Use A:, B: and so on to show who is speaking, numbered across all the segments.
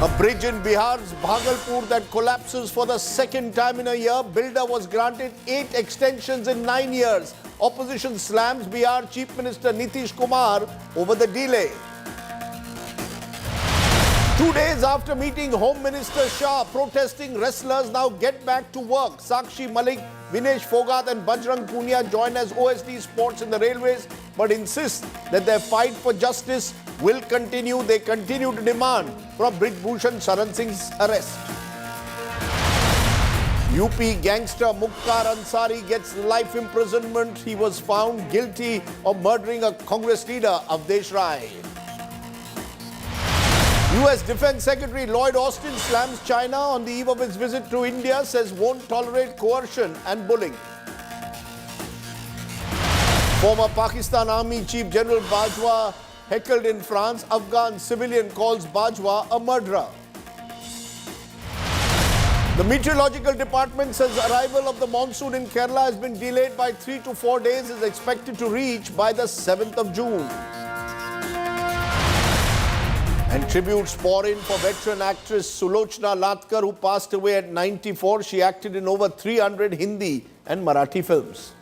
A: A bridge in Bihar's Bhagalpur that collapses for the second time in a year. Builder was granted 8 extensions in 9 years. Opposition slams Bihar Chief Minister Nitish Kumar over the delay. 2 days after meeting Home Minister Shah, protesting wrestlers now get back to work. Sakshi Malik, Vinesh Fogat and Bajrang Punia join as OSD sports in the railways, but insist that their fight for justice will continue. They continue to demand from Brij Bhushan Sharan Singh's arrest. UP gangster Mukhtar Ansari gets life imprisonment. He was found guilty of murdering a Congress leader, Avdesh Rai. US Defense Secretary Lloyd Austin slams China on the eve of his visit to India, says won't tolerate coercion and bullying. Former Pakistan Army Chief General Bajwa heckled in France. Afghan civilian calls Bajwa a murderer. The Meteorological Department says arrival of the monsoon in Kerala has been delayed by 3 to 4 days, is expected to reach by the 7th of June. And tributes pour in for veteran actress Sulochna Latkar, who passed away at 94. She acted in over 300 Hindi and Marathi films.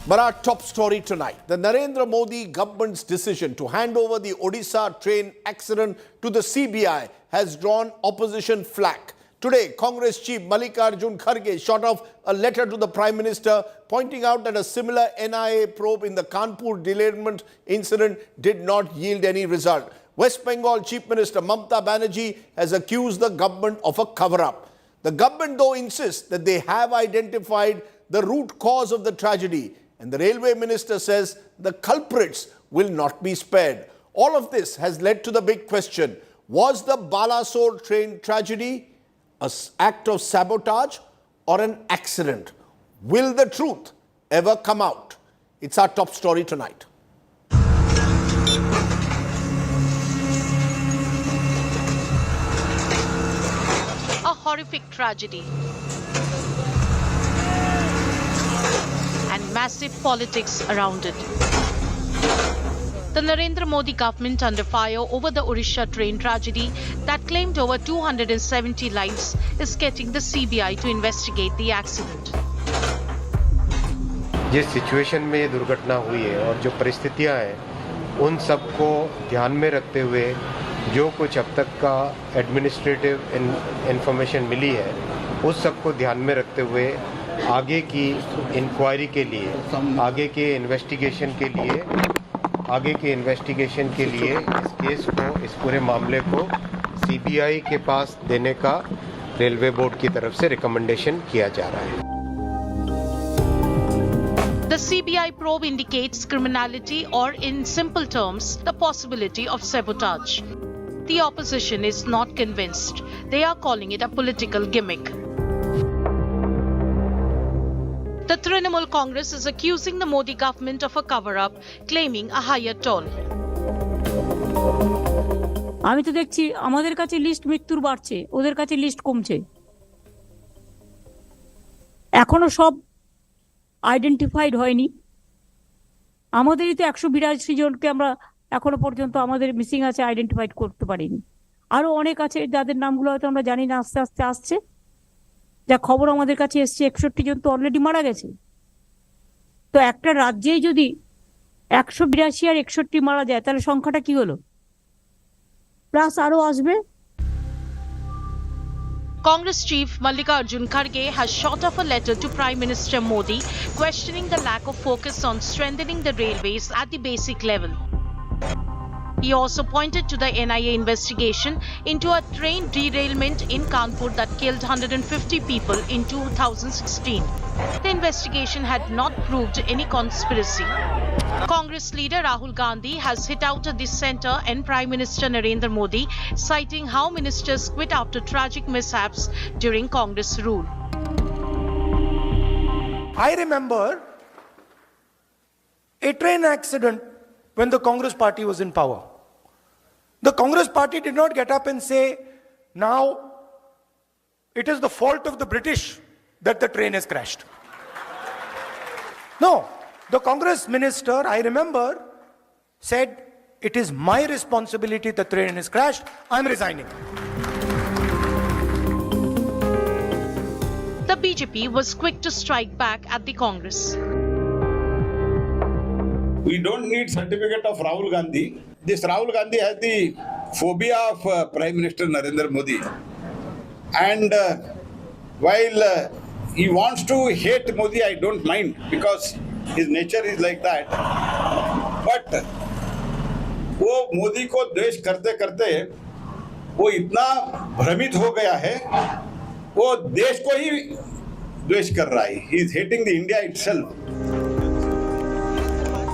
A: But our top story tonight, the Narendra Modi government's decision to hand over the Odisha train accident to the CBI has drawn opposition flack. Today, Congress Chief Mallikarjun Kharge shot off a letter to the Prime Minister pointing out that a similar NIA probe in the Kanpur derailment incident did not yield any result. West Bengal Chief Minister Mamata Banerjee has accused the government of a cover-up. The government, though, insists that they have identified the root cause of the tragedy, and the railway minister says the culprits will not be spared. All of this has led to the big question: was the Balasore train tragedy an act of sabotage or an accident? Will the truth ever come out? It's our top story tonight.
B: A horrific tragedy and massive politics around it. The Narendra Modi government under fire over the Odisha train tragedy that claimed over 270 lives is getting the CBI to investigate the accident.
C: जिस situation में ये दुर्घटना हुई है और जो परिस्थितियां हैं उन सबको ध्यान में रखते हुए जो कुछ अब तक का एडमिनिस्ट्रेटिव इंफॉर्मेशन मिली है उस सबको ध्यान में रखते हुए आगे की इंक्वायरी के लिए आगे के इन्वेस्टिगेशन के लिए इस केस को, इस पूरे मामले को सीबीआई के पास देने का रेलवे बोर्ड की तरफ से रिकमेंडेशन किया जा रहा है.
B: The CBI probe indicates criminality or, in simple terms, the possibility of sabotage. The opposition is not convinced. They are calling it a political gimmick. The Trinamool Congress is accusing the Modi government of a cover-up, claiming a higher toll.
D: আমি তো দেখছি আমাদের কাছে list মৃত্যুর বাড়ছে, ওদের কাছে list কমছে। এখনো সব আইডেন্টিফাইড হয়নি। আমাদেরই তো 182 জনকে আমরা এখনো পর্যন্ত আমাদের মিসিং আছে আইডেন্টিফাইড করতে পারিনি। আরো অনেক আছে যাদের নামগুলো হয়তো আমরা জানি না, আস্তে আস্তে আসছে। যা খবর আমাদের কাছে এসছে 61 জন তো অলরেডি মারা গেছে। তো একটা রাজ্যেই যদি 182 আর 61 মারা যায় তাহলে সংখ্যাটা কি হলো? প্লাস আরো আসবে।
B: Congress Chief Mallikarjun Kharge has shot off a letter to Prime Minister Modi questioning the lack of focus on strengthening the railways at the basic level. He also pointed to the NIA investigation into a train derailment in Kanpur that killed 150 people in 2016. The investigation had not proved any conspiracy. Congress leader Rahul Gandhi has hit out at the centre and Prime Minister Narendra Modi, citing how ministers quit after tragic mishaps during Congress rule.
E: I remember a train accident when the Congress party was in power. The Congress party did not get up and say, now it is the fault of the British that the train has crashed. No, the Congress minister, I remember, said, it is my responsibility the train has crashed, I'm resigning.
B: The BJP was quick to strike back at the Congress.
F: We don't need certificate of Rahul Gandhi. This Rahul Gandhi has the phobia of Prime Minister Narendra Modi. And while he wants to hate Modi, I don't mind because his nature is like that. But वो मोदी को द्वेष करते करते वो इतना भ्रमित हो गया है, वो देश को ही द्वेष कर रहा है. He is hating the India itself.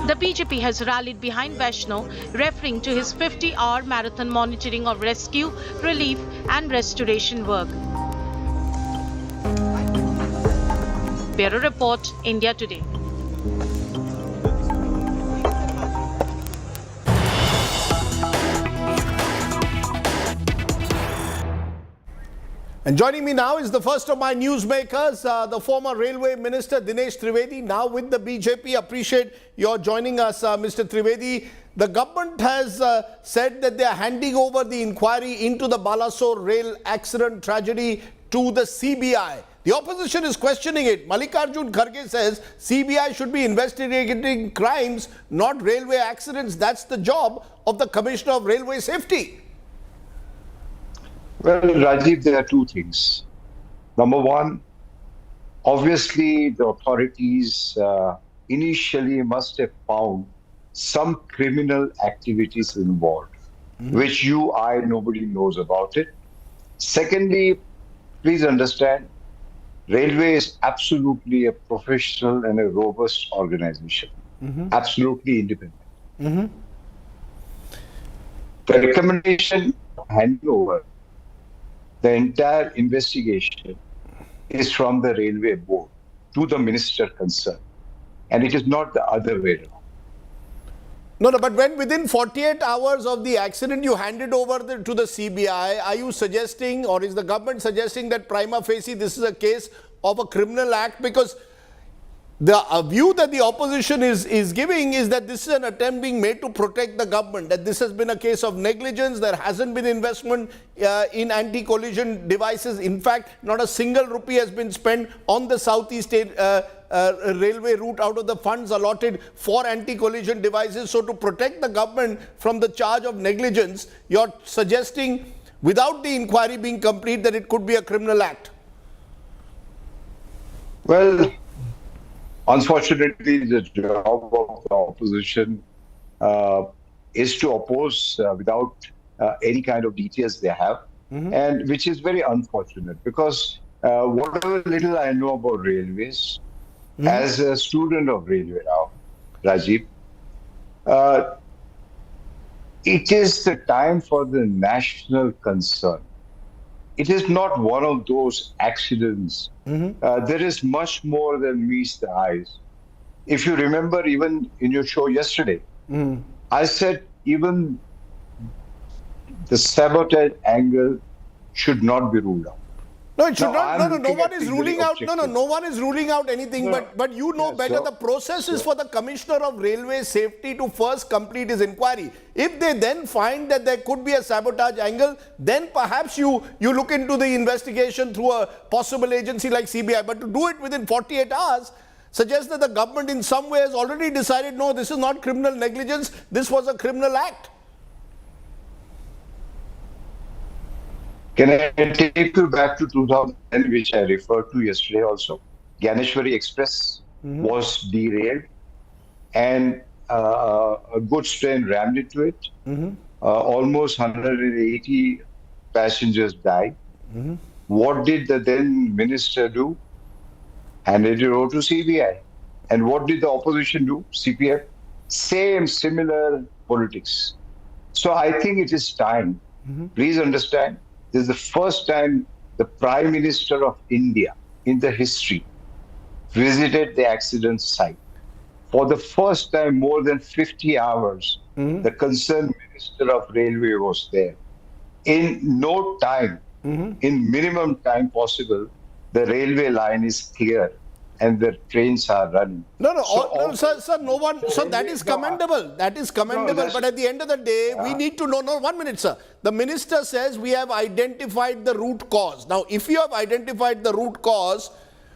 B: The BJP has rallied behind Vaishnav, referring to his 50-hour marathon monitoring of rescue, relief and restoration work. Bureau Report, India Today.
A: And joining me now is the first of my newsmakers, the former Railway Minister Dinesh Trivedi, now with the BJP. Appreciate your joining us, Mr. Trivedi. The government has said that they are handing over the inquiry into the Balasore rail accident tragedy to the CBI. The opposition is questioning it. Mallikarjun Kharge says CBI should be investigating crimes, not railway accidents. That's the job of the Commissioner of Railway Safety.
G: Well, Rajdeep, there are two things. Number one, obviously the authorities initially must have found some criminal activities involved, which nobody knows about it. Secondly, please understand, Railway is absolutely a professional and a robust organization, absolutely independent. The recommendation of handing over the entire investigation is from the Railway Board to the minister concerned, and it is not the other way around.
A: No, but when within 48 hours of the accident you handed over to the CBI, are you suggesting, or is the government suggesting that prima facie this is a case of a criminal act? Because the view that the opposition is giving is that this is an attempt being made to protect the government, that this has been a case of negligence, there hasn't been investment in anti-collision devices. In fact, not a single rupee has been spent on the Southeast railway route out of the funds allotted for anti-collision devices. So to protect the government from the charge of negligence, you're suggesting without the inquiry being complete that it could be a criminal act.
G: Well, unfortunately, the job of the opposition is to oppose without any kind of details they have, and which is very unfortunate because whatever little I know about railways, as a student of railway now, Rajiv, it is the time for the national concern. It is not one of those accidents. There is much more than meets the eyes. If you remember, even in your show yesterday, I said even the sabotage angle should not be ruled out.
A: No, it should not. No one is ruling out. No one is ruling out anything.
G: No.
A: But you know better. The process is for the Commissioner of Railway Safety to first complete his inquiry. If they then find that there could be a sabotage angle, then perhaps you look into the investigation through a possible agency like CBI. But to do it within 48 hours suggests that the government in some way has already decided, no, this is not criminal negligence. This was a criminal act.
G: Can I take you back to 2010, which I referred to yesterday also? Ganeshwari Express was derailed and a goods train rammed into it. Almost 180 passengers died. What did the then minister do? Handed it over to CBI. And what did the opposition do? CPF? Same, similar politics. So I think it is time. Please understand, this is the first time the Prime Minister of India in the history visited the accident site. For the first time, more than 50 hours, the concerned Minister of Railway was there. In no time, in minimum time possible, the railway line is clear. and the trains are running.
A: No, no,
G: So
A: no, sir, no one. So that is commendable. That is commendable. But at the end of the day, we need to know. No, 1 minute, sir. The minister says we have identified the root cause. Now, if you have identified the root cause,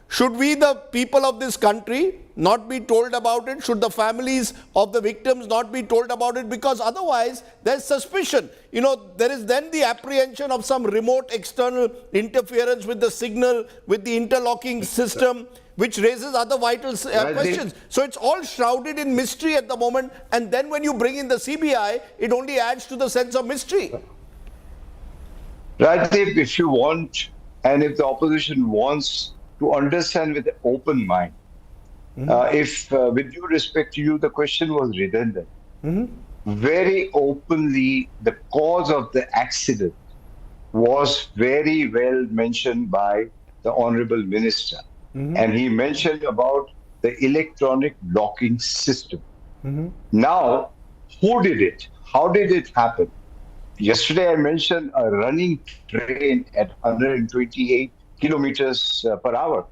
A: should we, the people of this country, not be told about it? Should the families of the victims not be told about it? Because otherwise, there's suspicion. You know, there is then the apprehension of some remote external interference with the signal, with the interlocking system, which raises other vital questions. So it's all shrouded in mystery at the moment. And then when you bring in the CBI, it only adds to the sense of mystery.
G: Rajdeep, if you want, and if the opposition wants to understand with an open mind, if with due respect to you, the question was redundant. Very openly, the cause of the accident was very well mentioned by the Honorable Minister. And he mentioned about the electronic locking system. Now, who did it? How did it happen? Yesterday, I mentioned a running train at 128 kilometers per hour.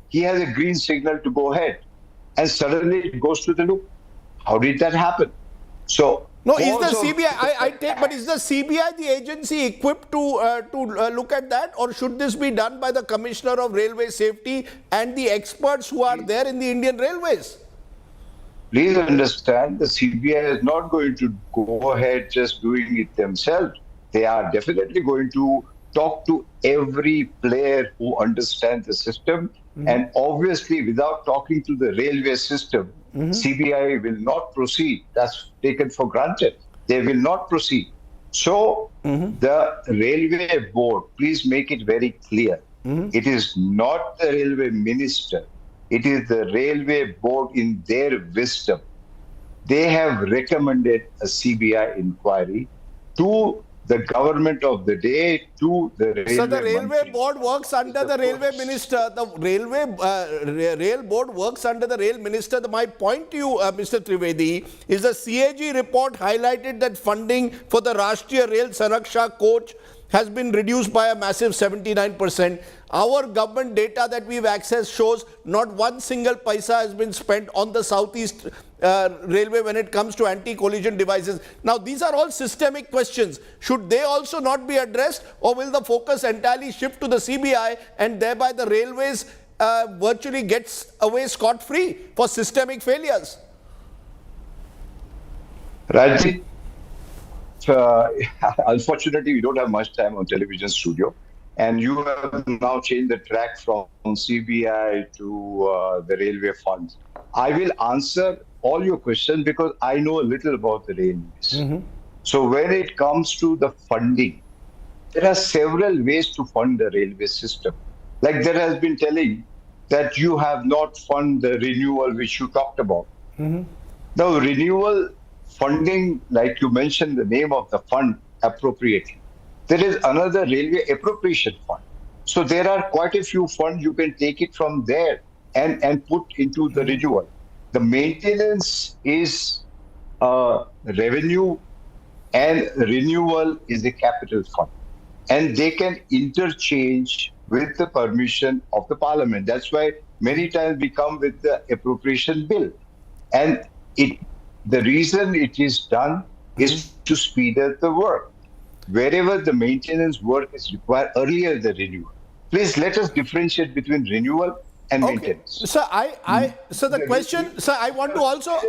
G: He has a green signal to go ahead, and suddenly it goes to the loop. How did that happen? So,
A: no, is the CBI? I take, but is the CBI the agency equipped to look at that, or should this be done by the Commissioner of Railway Safety and the experts who are there in the Indian Railways?
G: Please understand, the CBI is not going to go ahead just doing it themselves. They are definitely going to talk to every player who understands the system. And obviously, without talking to the railway system, CBI will not proceed. That's taken for granted. They will not proceed. So, the railway board, please make it very clear. It is not the railway minister. It is the railway board in their wisdom. They have recommended a CBI inquiry to the government of the day, to the railway.
A: So the railway
G: ministry.
A: board works under the railway minister. The rail board works under the rail minister. My point to you, Mr. Trivedi, is the CAG report highlighted that funding for the Rashtriya Rail Saraksha coach has been reduced by a massive 79%. Our government data that we've accessed shows not one single paisa has been spent on the Southeast Railway when it comes to anti-collision devices. Now, these are all systemic questions. Should they also not be addressed, or will the focus entirely shift to the CBI and thereby the railways virtually gets away scot-free for systemic failures?
G: Rajdeep, unfortunately, we don't have much time on television studio. And you have now changed the track from CBI to the railway funds. I will answer all your questions because I know a little about the railways. So when it comes to the funding, there are several ways to fund the railway system. Like there has been telling that you have not funded the renewal which you talked about. Now, renewal funding, like you mentioned the name of the fund appropriately. There is another railway appropriation fund. So there are quite a few funds you can take it from there and put into the renewal. The maintenance is revenue and renewal is a capital fund. And they can interchange with the permission of the parliament. That's why many times we come with the appropriation bill. And the reason it is done is to speed up the work. Wherever the maintenance work is required, earlier the renewal. Please let us differentiate between renewal and maintenance.
A: Sir, so the question, sir, I want to also.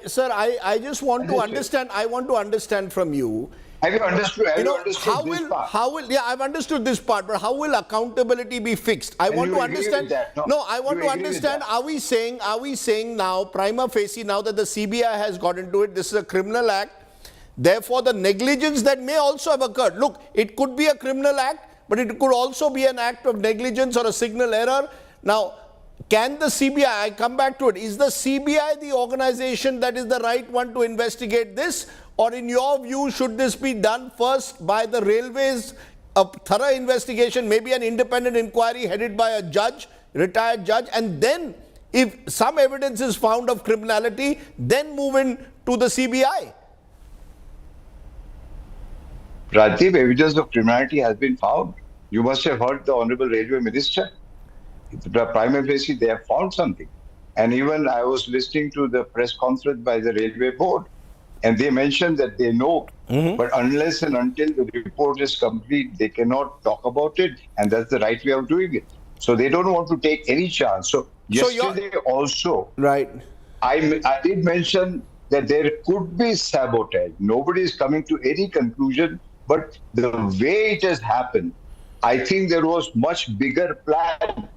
A: Sir, I just want to understand. I want to understand from you.
G: Have you understood? Have you understood
A: how will? Yeah, I've understood this part, but how will accountability be fixed? I want to understand. I want to understand. Are we saying now, prima facie, now that the CBI has got into it, this is a criminal act. Therefore, the negligence that may also have occurred. Look, it could be a criminal act, but it could also be an act of negligence or a signal error. Now, can the CBI, I come back to it, is the CBI the organization that is the right one to investigate this? Or in your view, should this be done first by the railways, a thorough investigation, maybe an independent inquiry headed by a judge, retired judge, and then if some evidence is found of criminality, then move in to the CBI?
G: Rajdeep, evidence of criminality has been found. You must have heard the Honorable Railway Minister. the prima facie they have found something. And even I was listening to the press conference by the railway board, and they mentioned that they know, but unless and until the report is complete, they cannot talk about it, and that's the right way of doing it. So they don't want to take any chance. So yesterday also,
A: Right.
G: I did mention that there could be sabotage. Nobody is coming to any conclusion, but the way it has happened, I think there was much bigger plan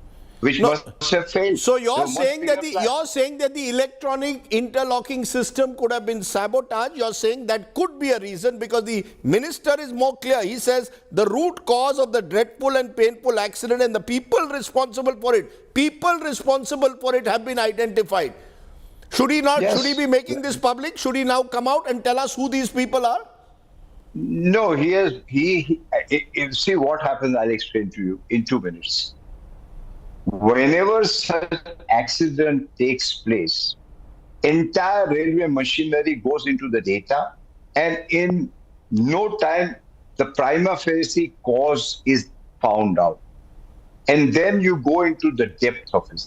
G: which must have failed.
A: So
G: There
A: you're
G: must
A: saying
G: be
A: that
G: a plan.
A: the electronic interlocking system could have been sabotaged. You're saying that could be a reason because the minister is more clear. He says the root cause of the dreadful and painful accident and the people responsible for it have been identified. Should he not?
G: Yes.
A: Should he be making this public? Should he now come out and tell us who these people are?
G: No, see what happens, I'll explain to you in 2 minutes. Whenever such accident takes place, entire railway machinery goes into the data, and in no time, the prima facie cause is found out. And then you go into the depth of it.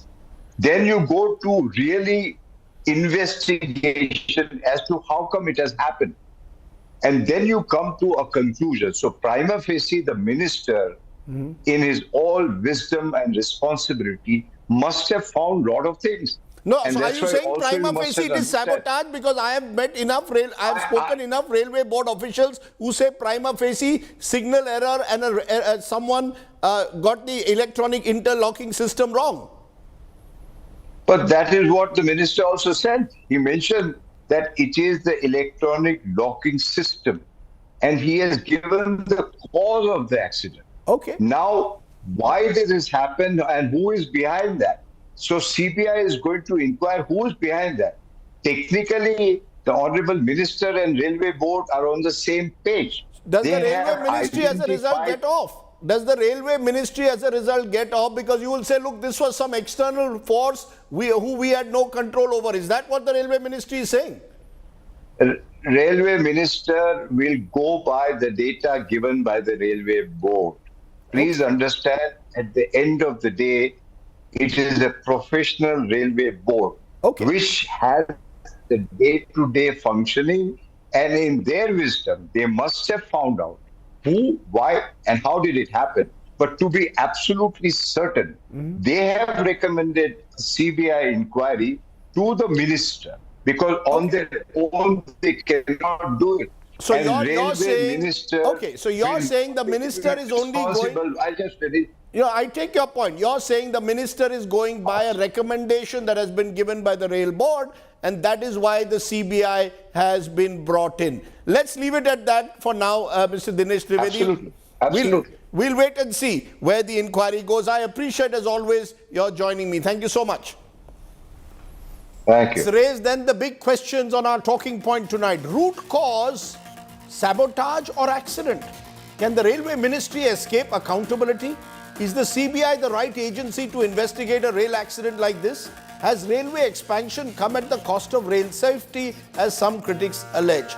G: Then you go to really investigation as to how come it has happened. And then you come to a conclusion. So prima facie, the minister, in his all wisdom and responsibility, must have found a lot of things.
A: No,
G: And
A: so are
G: that's
A: you
G: why
A: saying
G: also
A: prima
G: you must
A: facie it
G: have
A: is
G: understand-
A: sabotage? Because I have met enough spoken enough railway board officials who say prima facie signal error and someone got the electronic interlocking system wrong.
G: But that is what the minister also said. He mentioned that it is the electronic locking system, and he has given the cause of the accident.
A: Okay.
G: Now, why did this happen and who is behind that? So CBI is going to inquire who is behind that. Technically, the Honorable Minister and Railway Board are on the same page.
A: Does
G: They
A: the
G: have
A: railway ministry as a result
G: identified-
A: get off? Does the railway ministry as a result get off? Because you will say, look, this was some external force who we had no control over. Is that what the railway ministry is saying?
G: Railway Minister will go by the data given by the Railway Board. Please understand, at the end of the day, it is a professional railway board, which has the day-to-day functioning, and in their wisdom, they must have found out who, why, and how did it happen. But to be absolutely certain, they have recommended CBI inquiry to the minister, because on their own, they cannot do it.
A: So
G: And
A: you're saying,
G: minister
A: okay, so you're
G: will
A: saying the minister is only going,
G: responsible. I just finish.
A: I take your point. You're saying the minister is going by a recommendation that has been given by the rail board, and that is why the CBI has been brought in. Let's leave it at that for now, Mr. Dinesh Trivedi.
G: Absolutely. Absolutely.
A: We'll wait and see where the inquiry goes. I appreciate, as always, your joining me. Thank you so much.
G: Thank you.
A: Let's raise then the big questions on our talking point tonight. Root cause, sabotage or accident? Can the railway ministry escape accountability? Is the CBI the right agency to investigate a rail accident like this? Has railway expansion come at the cost of rail safety, as some critics allege?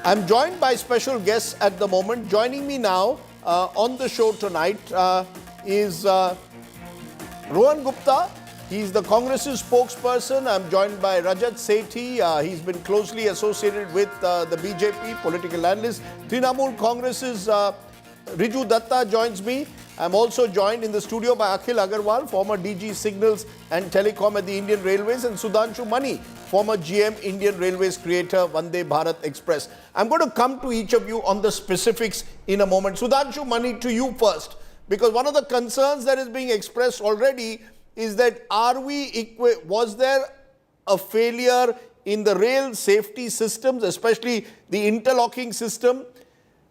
A: I'm joined by special guests at the moment. Joining me now on the show tonight is Rohan Gupta. He's the Congress's spokesperson. I'm joined by Rajat Sethi. He's been closely associated with the BJP, political analyst. Trinamool Congress's Riju Datta joins me. I'm also joined in the studio by Akhil Agarwal, former DG Signals and Telecom at the Indian Railways, and Sudhanshu Mani, former GM Indian Railways creator, Vande Bharat Express. I'm going to come to each of you on the specifics in a moment. Sudhanshu Mani, to you first, because one of the concerns that is being expressed already is that was there a failure in the rail safety systems, especially the interlocking system,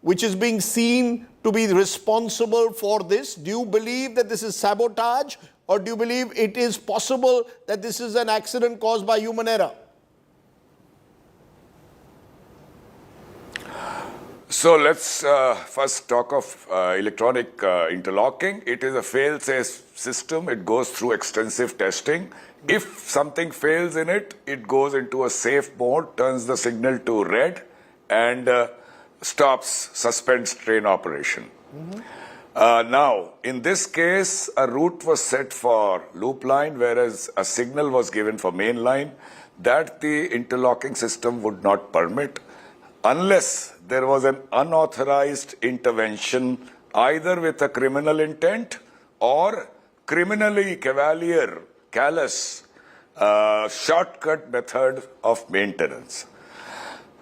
A: which is being seen to be responsible for this? Do you believe that this is sabotage, or do you believe it is possible that this is an accident caused by human error?
H: So let's first talk of electronic interlocking. It is a fail-safe system. It goes through extensive testing. If something fails in it, it goes into a safe mode, turns the signal to red, and suspends train operation. Now, in this case, a route was set for loop line, whereas a signal was given for main line that the interlocking system would not permit unless there was an unauthorized intervention either with a criminal intent or criminally callous shortcut method of maintenance.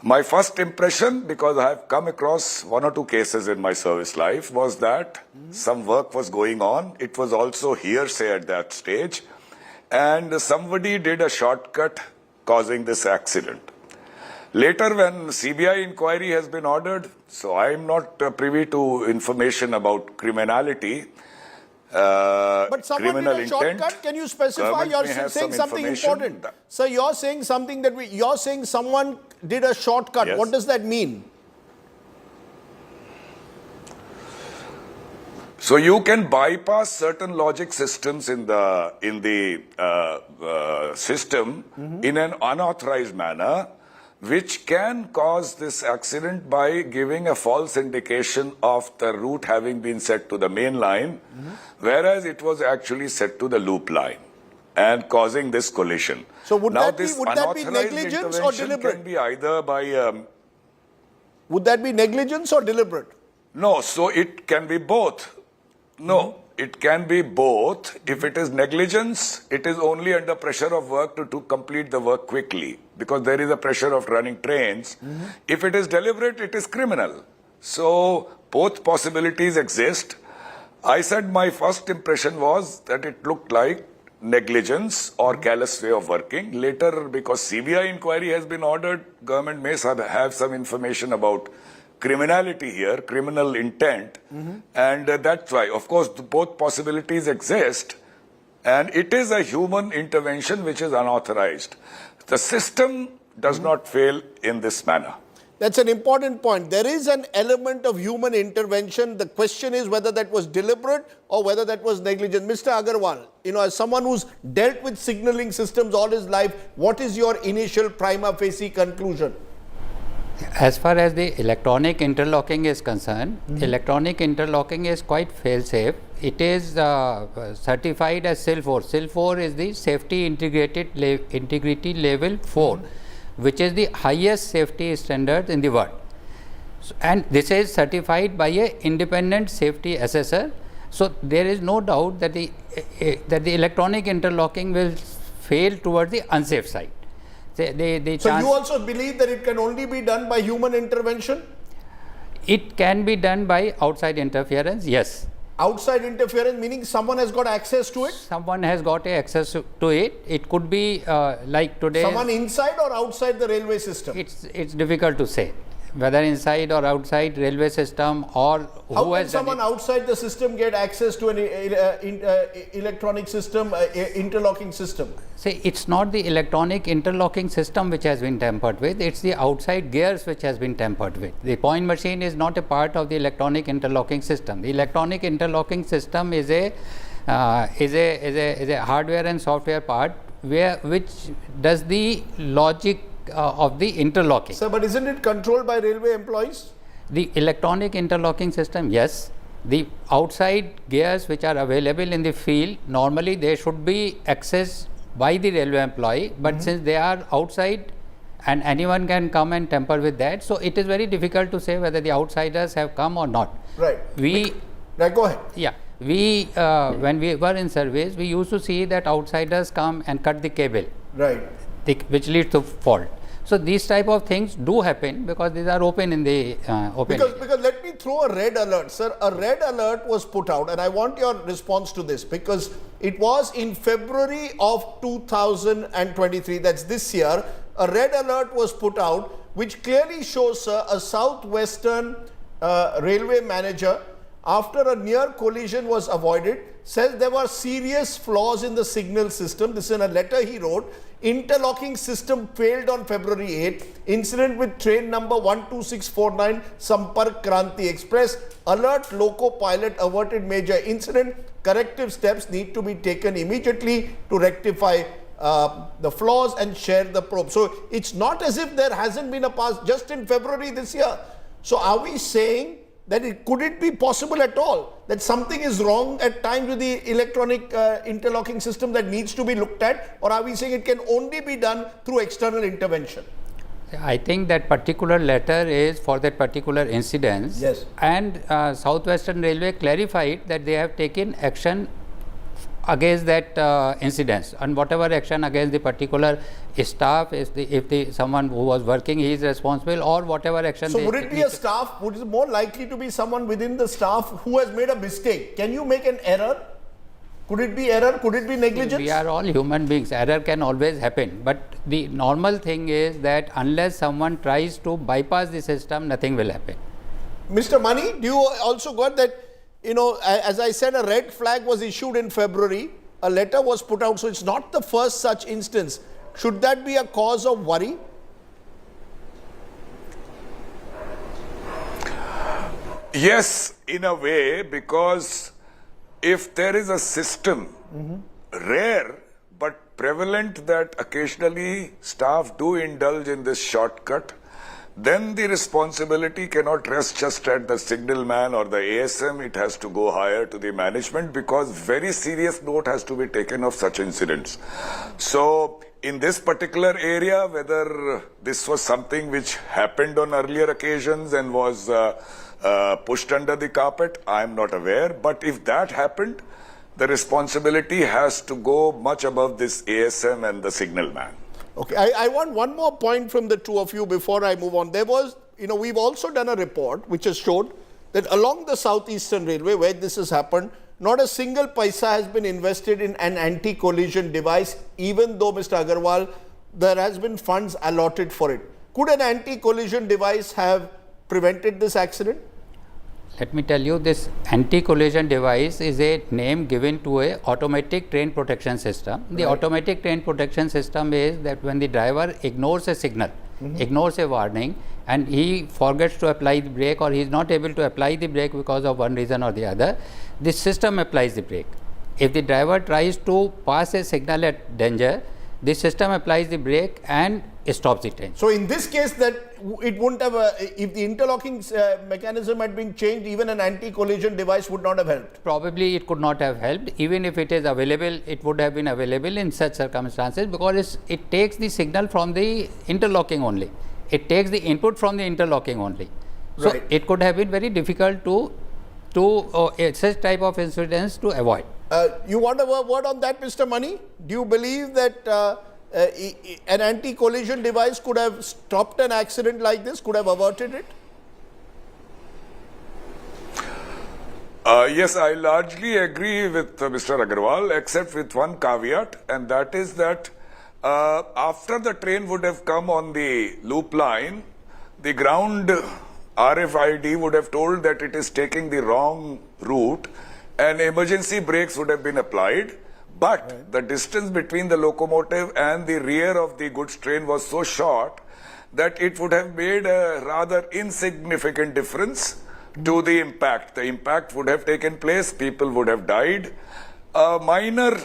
H: My first impression, because I have come across one or two cases in my service life, was that some work was going on. It was also hearsay at that stage. And somebody did a shortcut causing this accident. Later, when CBI inquiry has been ordered, so I am not privy to information about criminality.
A: But someone
H: criminal
A: did a shortcut.
H: intent.
A: Can you specify?
H: Government
A: You're
H: may have
A: saying
H: some
A: something
H: information.
A: important. Sir, you're saying something that you're saying someone did a shortcut.
H: Yes.
A: What does that mean?
H: So you can bypass certain logic systems in the system in an unauthorized manner, which can cause this accident by giving a false indication of the route having been set to the main line, whereas it was actually set to the loop line and causing this collision.
A: So would
H: now,
A: that be-
H: this
A: would that be
H: unauthorized
A: negligence or
H: intervention
A: deliberate?
H: Can be either by
A: Would that be negligence or deliberate?
H: no, so it can be both. No, it can be both. If it is negligence, it is only under pressure of work to complete the work quickly because there is a pressure of running trains. If it is deliberate, it is criminal. So both possibilities exist. I said my first impression was that it looked like negligence or callous way of working. Later, because CBI inquiry has been ordered, government may have some information about criminality here, criminal intent, and that's why, of course, both possibilities exist, and it is a human intervention which is unauthorized. The system does not fail in this manner.
A: That's an important point. There is an element of human intervention. The question is whether that was deliberate or whether that was negligent. Mr. Agarwal, as someone who's dealt with signaling systems all his life, what is your initial prima facie conclusion?
I: As far as the electronic interlocking is concerned, electronic interlocking is quite fail-safe. It is certified as SIL 4. SIL 4 is the Safety Integrity Level 4, which is the highest safety standard in the world. So, and this is certified by an independent safety assessor. So there is no doubt that the electronic interlocking will fail towards the unsafe side.
A: So you also believe that it can only be done by human intervention?
I: It can be done by outside interference, yes.
A: Outside interference meaning someone has got access to it?
I: Someone has got access to it. It could be like today.
A: Someone inside or outside the railway system?
I: It's difficult to say whether inside or outside railway system or
A: how
I: who
A: can
I: has
A: someone outside the system get access to an electronic system, interlocking system?
I: See, it's not the electronic interlocking system which has been tampered with, it's the outside gears which has been tampered with. The point machine is not a part of the electronic interlocking system. The electronic interlocking system is a hardware and software part which does the logic of the interlocking.
A: Sir, but isn't it controlled by railway employees?
I: The electronic interlocking system, yes. The outside gears which are available in the field, normally they should be accessed by the railway employee, but since they are outside and anyone can come and tamper with that, so it is very difficult to say whether the outsiders have come or not.
A: Right. Right, go ahead.
I: Yeah. When we were in service, we used to see that outsiders come and cut the cable.
A: Right.
I: Which leads to fault. So these type of things do happen because these are open in the open.
A: Because let me throw a red alert, sir. A red alert was put out, and I want your response to this because it was in February of 2023. That's this year. A red alert was put out, which clearly shows, sir, a southwestern railway manager, after a near collision was avoided, says there were serious flaws in the signal system. This is in a letter he wrote. Interlocking system failed on February 8. Incident with train number 12649 Sampark Kranti Express. Alert loco pilot averted major incident. Corrective steps need to be taken immediately to rectify the flaws and share the probe. So it's not as if there hasn't been a past just in February this year. So are we saying that could it be possible at all that something is wrong at times with the electronic interlocking system that needs to be looked at, or are we saying it can only be done through external intervention?
I: I think that particular letter is for that particular incident.
A: Yes.
I: And Southwestern Railway clarified that they have taken action against that incident, and whatever action against the particular staff, if someone who was working, he is responsible, or whatever action.
A: So would it be a staff? Would it more likely to be someone within the staff who has made a mistake? Can you make an error? Could it be error? Could it be negligence?
I: We are all human beings. Error can always happen. But the normal thing is that unless someone tries to bypass the system, nothing will happen.
A: Mr. Mani, do you also got that, as I said, a red flag was issued in February, a letter was put out, so it's not the first such instance. Should that be a cause of worry?
H: Yes, in a way, because if there is a system, rare but prevalent, that occasionally staff do indulge in this shortcut, then the responsibility cannot rest just at the signalman or the ASM. It has to go higher to the management, because very serious note has to be taken of such incidents. So in this particular area, whether this was something which happened on earlier occasions and was pushed under the carpet, I am not aware. But if that happened, the responsibility has to go much above this ASM and the signalman.
A: Okay, I want one more point from the two of you before I move on. There was, we've also done a report which has showed that along the Southeastern Railway, where this has happened, not a single paisa has been invested in an anti-collision device, even though, Mr. Agarwal, there has been funds allotted for it. Could an anti-collision device have prevented this accident?
I: Let me tell you, this anti-collision device is a name given to a automatic train protection system. The automatic train protection system is that when the driver ignores a signal, ignores a warning, and he forgets to apply the brake, or he is not able to apply the brake because of one reason or the other, the system applies the brake. If the driver tries to pass a signal at danger, the system applies the brake and stops the train.
A: So in this case, that it wouldn't have, if the interlocking mechanism had been changed, even an anti-collision device would not have helped.
I: Probably it could not have helped. Even if it is available, it would have been available in such circumstances, because it takes the signal from the interlocking only. It takes the input from the interlocking only. So
A: Right.
I: it could have been very difficult to such type of incidents to avoid.
A: You want a word on that, Mr. Mani? Do you believe that an anti-collision device could have stopped an accident like this, could have averted it?
H: Yes, I largely agree with Mr. Agarwal, except with one caveat, and that is that after the train would have come on the loop line, the ground RFID would have told that it is taking the wrong route, and emergency brakes would have been applied. But the distance between the locomotive and the rear of the goods train was so short that it would have made a rather insignificant difference to the impact. The impact would have taken place, people would have died. A minor,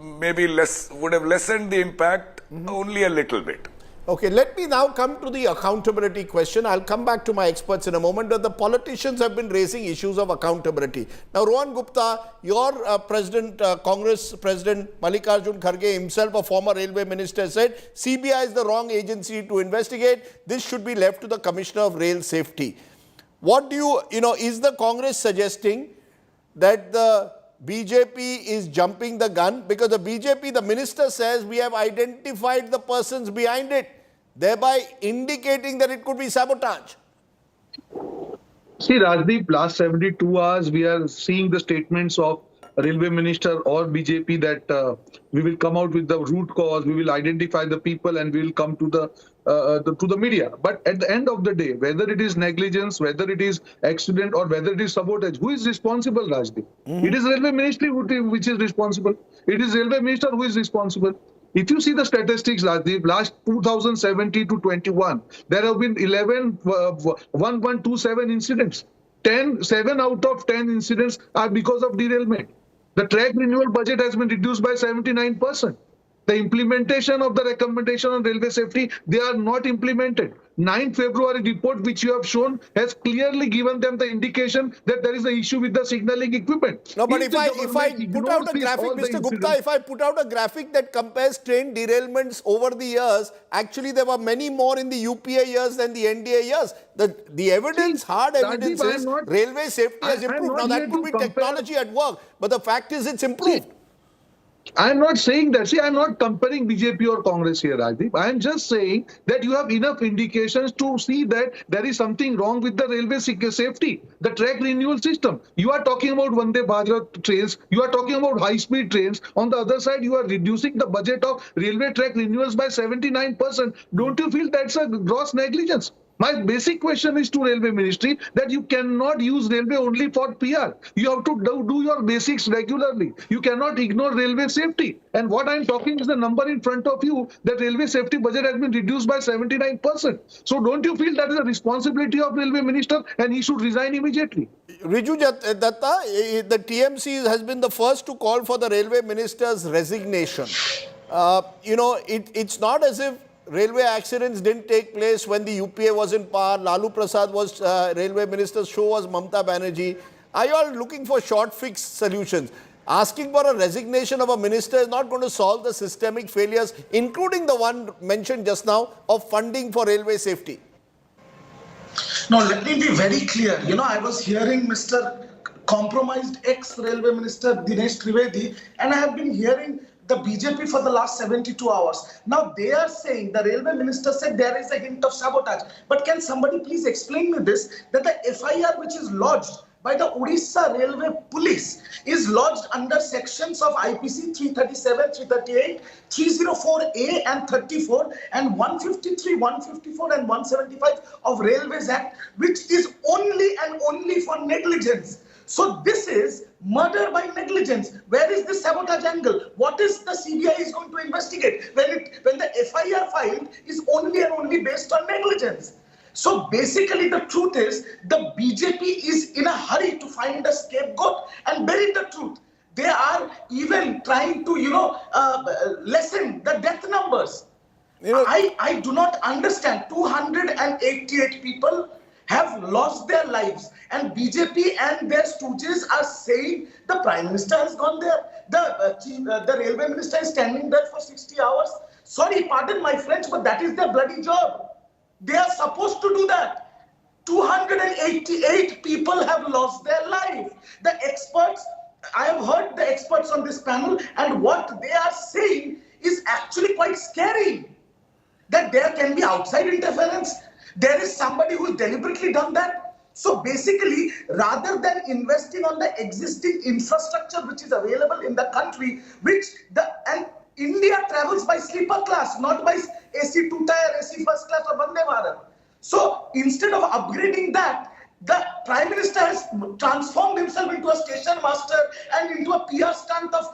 H: maybe less, would have lessened the impact only a little bit.
A: Okay, let me now come to the accountability question. I'll come back to my experts in a moment, but the politicians have been raising issues of accountability. Now, Rohan Gupta, your President, Congress President Mallikarjun Kharge himself, a former railway minister, said CBI is the wrong agency to investigate. This should be left to the Commissioner of Rail Safety. What do is the Congress suggesting that the BJP is jumping the gun? Because the BJP, the minister says, we have identified the persons behind it, thereby indicating that it could be sabotage.
J: See, Rajdeep, last 72 hours, we are seeing the statements of railway minister or BJP that we will come out with the root cause, we will identify the people, and we will come to the media. But at the end of the day, whether it is negligence, whether it is accident, or whether it is sabotage, who is responsible, Rajdeep? It is railway ministry which is responsible. It is railway minister who is responsible. If you see the statistics, Rajdeep, last 2017 to 21, there have been 11,127 incidents. 7 out of 10 incidents are because of derailment. The track renewal budget has been reduced by 79%. The implementation of the recommendation on railway safety, they are not implemented. 9th February report which you have shown has clearly given them the indication that there is an issue with the signaling equipment.
A: No, but if I put out a
J: this,
A: graphic,
J: all the
A: Mr. Gupta,
J: incidents-
A: if I put out a graphic that compares train derailments over the years, actually there were many more in the UPA years than the NDA years. The evidence, hard
J: Rajdeep,
A: evidence
J: I am
A: is
J: not-
A: railway safety has
J: I am
A: improved.
J: not
A: Now that
J: here
A: could
J: to
A: be
J: compare-
A: technology at work, but the fact is it's improved.
J: I am not saying that. See, I am not comparing BJP or Congress here, Rajdeep. I am just saying that you have enough indications to see that there is something wrong with the railway safety, the track renewal system. You are talking about Vande Bharat trains. You are talking about high-speed trains. On the other side, you are reducing the budget of railway track renewals by 79%. Don't you feel that's a gross negligence? My basic question is to Railway Ministry that you cannot use railway only for PR. You have to do your basics regularly. You cannot ignore railway safety. And what I'm talking is the number in front of you, that railway safety budget has been reduced by 79%. So don't you feel that is a responsibility of Railway Minister and he should resign immediately?
A: Riju Datta, the TMC has been the first to call for the railway minister's resignation. It's not as if railway accidents didn't take place when the UPA was in power. Lalu Prasad was railway minister, so was Mamta Banerjee. Are you all looking for short fix solutions? Asking for a resignation of a minister is not going to solve the systemic failures, including the one mentioned just now of funding for railway safety.
K: No, let me be very clear. I was hearing Mr. compromised ex-railway minister Dinesh Trivedi, and I have been hearing the BJP for the last 72 hours. Now they are saying, the railway minister said there is a hint of sabotage. But can somebody please explain me this, that the FIR which is lodged by the Odisha Railway Police is lodged under sections of IPC 337, 338, 304A and 34 and 153, 154 and 175 of Railways Act, which is only and only for negligence. So this is murder by negligence. Where is the sabotage angle? What is the CBI is going to investigate when the FIR filed is only and only based on negligence? So basically the truth is the BJP is in a hurry to find a scapegoat and bury the truth. They are even trying to, lessen the death numbers. I do not understand. 288 people have lost their lives, and BJP and their stooges are saying the Prime Minister has gone there. The railway minister is standing there for 60 hours. Sorry, pardon my French, but that is their bloody job. They are supposed to do that. 288 people have lost their life. The experts, I have heard the experts on this panel, and what they are saying is actually quite scary. That there can be outside interference. There is somebody who deliberately done that. So basically, rather than investing on the existing infrastructure which is available in the country, and India travels by sleeper class, not by AC 2-tier, AC first class or Vande Bharat. So instead of upgrading that, the Prime Minister has transformed himself into a station master and into a PR stunt of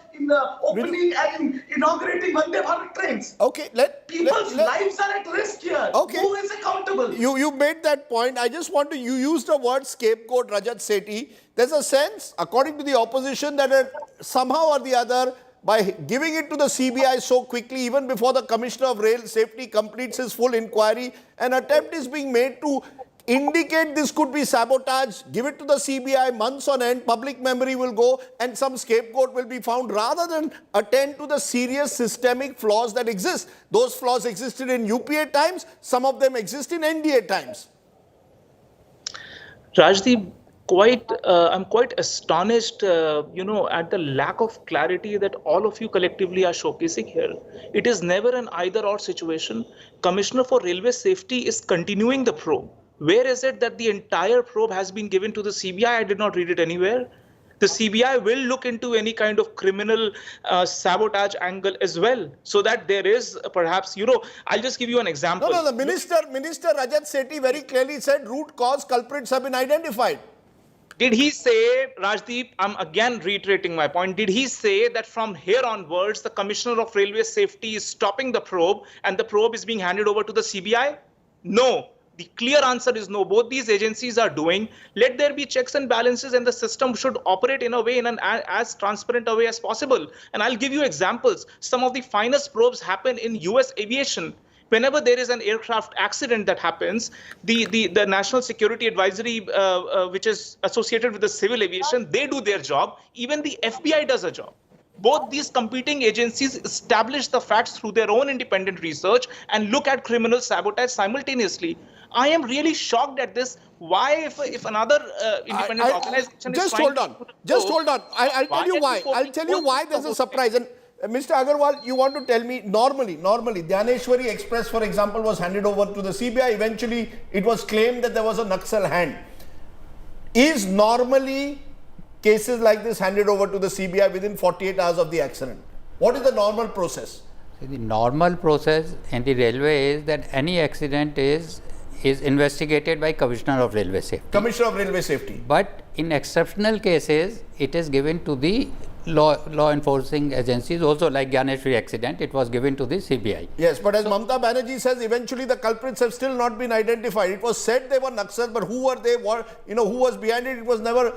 K: opening and inaugurating Vande Bharat trains.
A: Okay,
K: People's lives are at risk here.
A: Okay.
K: Who is accountable?
A: You made that point. I just want to, you used the word scapegoat, Rajat Sethi. There's a sense, according to the opposition, that somehow or the other, by giving it to the CBI so quickly, even before the Commissioner of Rail Safety completes his full inquiry, an attempt is being made to indicate this could be sabotage, give it to the CBI, months on end, public memory will go and some scapegoat will be found, rather than attend to the serious systemic flaws that exist. Those flaws existed in UPA times, some of them exist in NDA times.
L: Rajdeep, I'm quite astonished, at the lack of clarity that all of you collectively are showcasing here. It is never an either-or situation. Commissioner for Railway Safety is continuing the probe. Where is it that the entire probe has been given to the CBI? I did not read it anywhere. The CBI will look into any kind of criminal sabotage angle as well, so that there is perhaps, I'll just give you an example.
A: No, the Minister Rajat Sethi very clearly said root cause culprits have been identified.
L: Did he say, Rajdeep, I'm again reiterating my point, did he say that from here onwards, the Commissioner of Railway Safety is stopping the probe and the probe is being handed over to the CBI? No. The clear answer is no. Both these agencies are doing. Let there be checks and balances, and the system should operate in a way, in an as transparent a way as possible. And I'll give you examples. Some of the finest probes happen in US aviation. Whenever there is an aircraft accident that happens, the National Security Advisory, which is associated with the civil aviation, they do their job. Even the FBI does a job. Both these competing agencies establish the facts through their own independent research and look at criminal sabotage simultaneously. I am really shocked at this. Why, if another independent organization
A: just
L: is trying
A: hold on. Just hold on. I'll tell you why. I'll tell you why there's a surprise. And Mr. Agarwal, you want to tell me, normally, Dhaneshwari Express, for example, was handed over to the CBI. Eventually, it was claimed that there was a Naxal hand. Is normally cases like this handed over to the CBI within 48 hours of the accident? What is the normal process?
I: The normal process in the railway is that any accident is investigated by Commissioner of Railway Safety.
A: Commissioner of Railway Safety.
I: But in exceptional cases, it is given to the law enforcing agencies. Also, like Gyaneshwari accident, it was given to the CBI.
A: Yes, but as Mamta Banerjee says, eventually the culprits have still not been identified. It was said they were Naxal, but who were they? Who was behind it? It was never.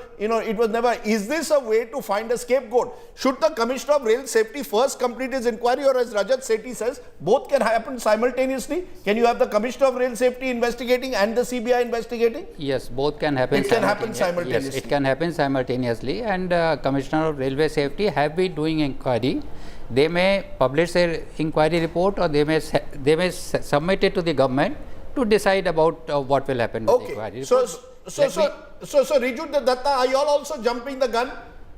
A: Is this a way to find a scapegoat? Should the Commissioner of Rail Safety first complete his inquiry, or as Rajat Sethi says, both can happen simultaneously? Can you have the Commissioner of Rail Safety investigating and the CBI investigating?
I: Yes, both can happen.
A: It can happen simultaneously.
I: Yes, it can happen simultaneously, and Commissioner of Railway Safety have been doing inquiry. They may publish their inquiry report, or they may submit it to the government to decide about what will happen with the inquiry report.
A: So Riju Datta, are you all also jumping the gun?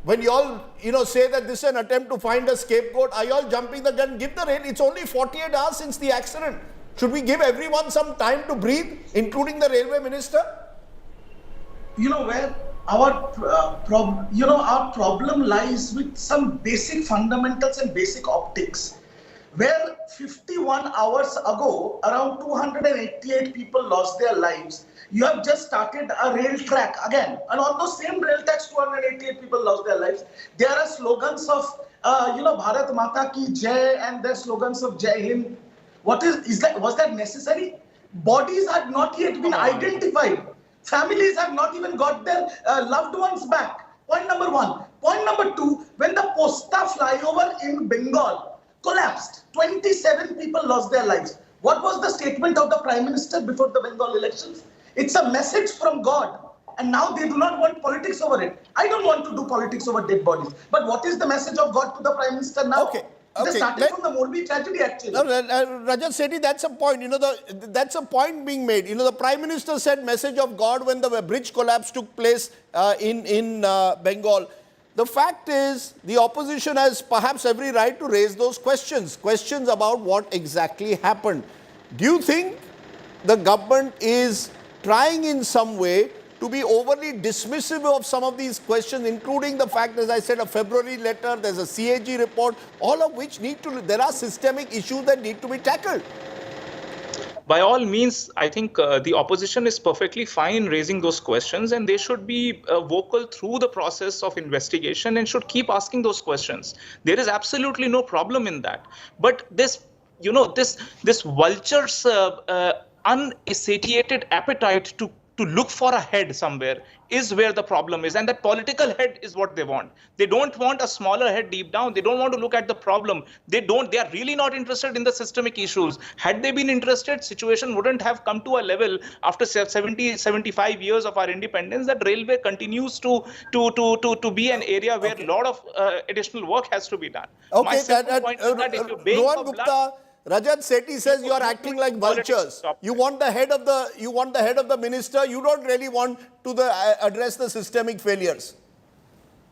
A: When you all say that this is an attempt to find a scapegoat, are you all jumping the gun? Give the rail. It's only 48 hours since the accident. Should we give everyone some time to breathe, including the railway minister?
K: Where our problem lies with some basic fundamentals and basic optics. Where 51 hours ago, around 288 people lost their lives. You have just started a rail track again, and on those same rail tracks, 288 people lost their lives. There are slogans of, Bharat Mata Ki Jai, and there are slogans of Jai Hind. Was that necessary? Bodies have not yet been identified. Families have not even got their loved ones back. Point number one. Point number two, when the Posta flyover in Bengal collapsed, 27 people lost their lives. What was the statement of the Prime Minister before the Bengal elections? It's a message from God. And now they do not want politics over it. I don't want to do politics over dead bodies. But what is the message of God to the Prime Minister now?
A: Okay.
K: Starting from the Morbi tragedy, actually.
A: No, Rajat Sethi, that's a point. That's a point being made. The Prime Minister said message of God when the bridge collapse took place in Bengal. The fact is, the opposition has perhaps every right to raise those questions about what exactly happened. Do you think the government is trying in some way to be overly dismissive of some of these questions, including the fact, as I said, a February letter, there's a CAG report, all of which there are systemic issues that need to be tackled?
L: By all means, I think the opposition is perfectly fine raising those questions, and they should be vocal through the process of investigation and should keep asking those questions. There is absolutely no problem in that. But this vulture's unsatiated appetite to look for a head somewhere is where the problem is, and that political head is what they want. They don't want a smaller head deep down. They don't want to look at the problem. They are really not interested in the systemic issues. Had they been interested, situation wouldn't have come to a level after 75 years of our independence that railway continues to be an area where a lot of additional work has to be done.
A: Okay,
L: My simple point is that if you're baying
A: Rohan
L: for
A: Gupta,
L: blood,
A: Rajat Sethi says you are acting like vultures. You want the head of the minister. You don't really want to address the systemic failures.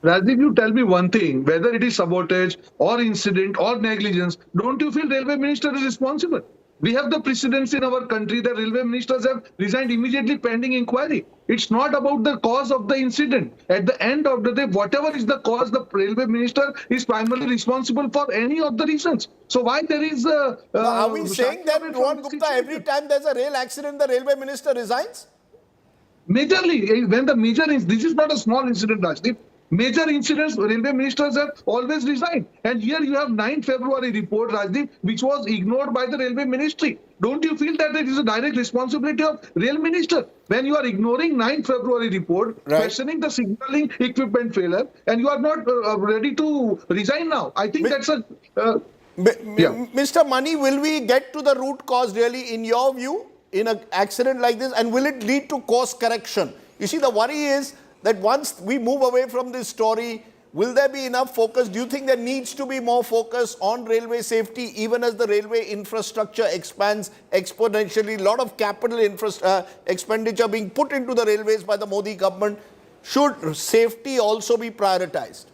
J: Rajdeep, you tell me one thing, whether it is sabotage or incident or negligence, don't you feel railway minister is responsible? We have the precedents in our country that railway ministers have resigned immediately pending inquiry. It's not about the cause of the incident. At the end of the day, whatever is the cause, the railway minister is primarily responsible for any of the reasons. So why there is a...
A: Are we saying that, Rohan Gupta, every time there's a rail accident, the railway minister resigns?
J: Majorly, when the major is, this is not a small incident, Rajdeep. Major incidents, railway ministers have always resigned. And here you have 9 February report, Rajdeep, which was ignored by the railway ministry. Don't you feel that it is a direct responsibility of rail minister when you are ignoring 9 February report, questioning the signaling equipment failure, and you are not ready to resign now? I think that's a...
A: Mr. Mani, will we get to the root cause really in your view in an accident like this, and will it lead to course correction? You see, the worry is that once we move away from this story, will there be enough focus? Do you think there needs to be more focus on railway safety even as the railway infrastructure expands exponentially? A lot of capital expenditure being put into the railways by the Modi government. Should safety also be prioritized?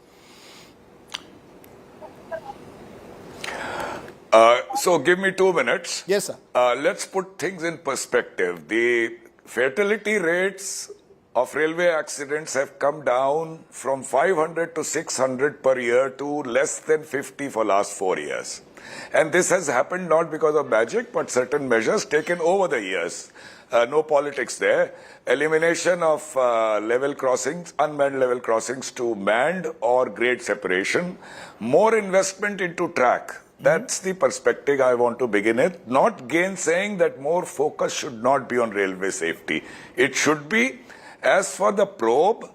H: So give me 2 minutes.
A: Yes, sir.
H: Let's put things in perspective. The fatality rates of railway accidents have come down from 500 to 600 per year to less than 50 for last 4 years. And this has happened not because of magic, but certain measures taken over the years. No politics there. Elimination of level crossings, unmanned level crossings to manned or grade separation. More investment into track. That's the perspective I want to begin with. Not gainsaying that more focus should not be on railway safety. It should be. As for the probe,